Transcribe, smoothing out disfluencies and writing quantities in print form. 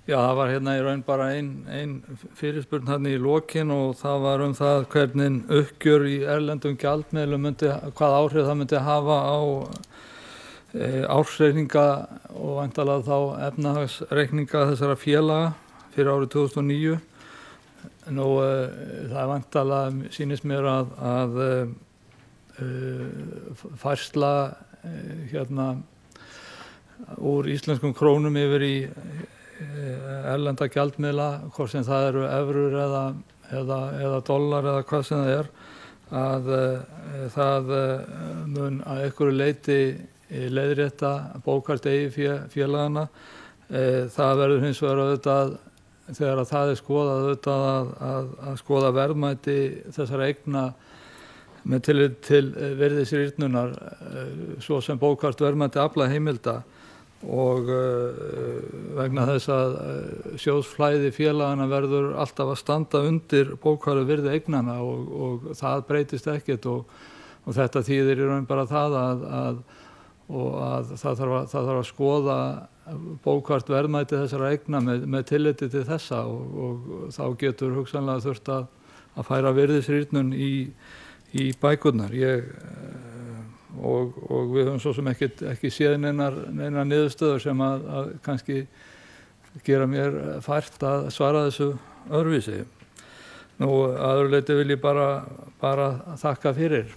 Já, það var hérna í raun bara ein fyrirspurn hérna í lokin og það var það hvernig uppgjör í erlendum gjaldmiðlum hvað áhrif það myndi hafa á ársreikninga og væntanlega þá efnahagsreikninga þessara félaga fyrir árið 2009. Nú, það væntanlega sýnist mér að færsla hérna úr íslenskum krónum yfir í erlenda gjaldmiðla, hvort sem það eru evrur eða dollar eða hvað sem það að það mun að einhverju leyti leiðrétta bókhald eigið félagana. Það verður hins vegar auðvitað þegar það skoðað auðvitað að skoða verðmæti þessara eigna með tillit til virðisrýrnunar svo sem bókhald verðmæti aflaheimilda og vegna þess að sjóðsflæði félagana verður alltaf að standa undir bókfærðu virði eignanna og það breytist ekkert og þetta þýðir í raun bara það að það þarf að skoða bókfært verðmæti þessara eigna með tilliti til þessa og þá getur hugsanlega þurft að færa virðisrýrnun í bækurnar. Og við höfum svo sem ekki séð neinar niðurstöður sem að kannski gera mér fært að svara þessu öðruvísi. Nú, að öðru leyti vil ég bara þakka fyrir.